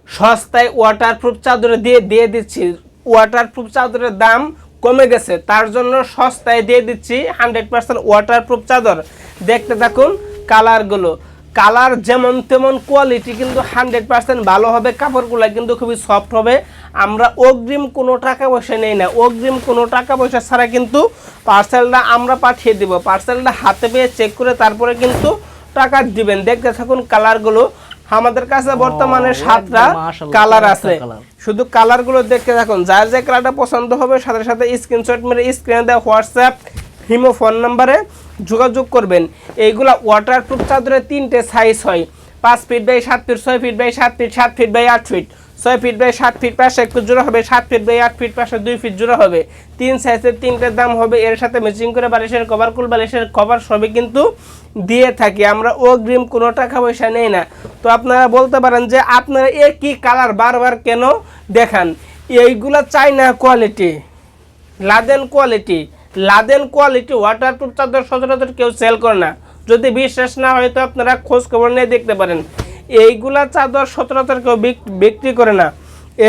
সস্তায় ওয়াটারপ্রুফ চাদর দিয়ে দিচ্ছি। ওয়াটারপ্রুফ চাদরের দাম কমে গেছে, তার জন্য সস্তায় দিয়ে দিচ্ছি 100% ওয়াটারপ্রুফ চাদর। দেখতে থাকুন কালারগুলো, কালার যেমন তেমন কোয়ালিটি কিন্তু 100% ভালো হবে। কাপড়গুলো কিন্তু খুবই সফট হবে। আমরা অগ্রিম কোনো টাকা পয়সা নেই না, অগ্রিম কোনো টাকা পয়সা ছাড়া কিন্তু পার্সেলটা আমরা পাঠিয়ে দেব। পার্সেলটা হাতে পেয়ে চেক করে তারপরে কিন্তু টাকা দিবেন। দেখতে থাকুন কালারগুলো। আমাদের কাছে বর্তমানে 7টা কালার আছে, শুধু কালারগুলো দেখতে থাকুন। যার যে কালারটা পছন্দ হবে সাথে সাথে স্ক্রিনশট মেরে স্ক্রিনে দেওয়া হোয়াটসঅ্যাপ হিমো ফোন নাম্বারে যোগাযোগ করবেন। এইগুলা ওয়াটারপ্রুফ চাদরের 3টে সাইজ হয়, 5 feet by 7 feet, 6 feet by 7 feet, 7 feet by 8 feet, 6 feet by 7 feet পাশে 1 ফিট জোড়া হবে, 7 ফিট বাই 8 ফিট পাশে 2 ফিট জোড়া হবে। 3 সাইজের 3টার দাম হবে। এর সাথে ম্যাচিং করে বালিশের কভার, কুল বালিশের কভার সবই কিন্তু দিয়ে থাকি। আমরা অগ্রিম কোনো টাকা পয়সা নেই না। তো আপনারা বলতে পারেন যে আপনারা একই কালার বারবার কেন দেখান? এইগুলা China quality, Laden quality, Laden quality waterproof চাদর সচরাচর কেউ সেল করে না। যদি বিশ্বাস না হয় তো আপনারা খোঁজ খবর নিয়ে দেখতে পারেন। এইগুলা চাদর সচরাচর কেউ বিক্রি করে না।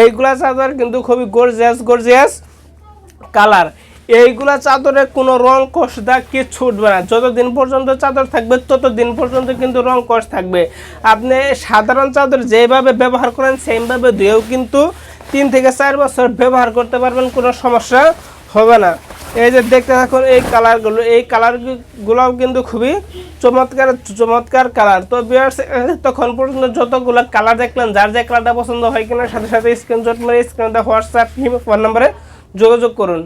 এইগুলা চাদর কিন্তু খুবই গর্জিয়াস কালার। এইগুলা চাদরে কোনো রং কষ দাগ কিচ্ছু উঠবে না। যতদিন পর্যন্ত চাদর থাকবে ততদিন পর্যন্ত কিন্তু রং কষ থাকবে। আপনি সাধারণ চাদর যেভাবে ব্যবহার করেন সেইভাবে ধুয়েও কিন্তু 3 থেকে 4 বছর ব্যবহার করতে পারবেন, কোনো সমস্যা হবে না। এই যে দেখতে থাকুন এই কালারগুলো, এই কালারগুলোও কিন্তু খুবই চমৎকার কালার। তো ভিউয়ার্স, তখন পর্যন্ত যতগুলো কালার দেখলেন, যার যে কালারটা পছন্দ হয় কিনা সাথে সাথে স্ক্রিনশট মেরে স্ক্রিনে হোয়াটসঅ্যাপ ফোন নম্বরে যোগাযোগ করুন।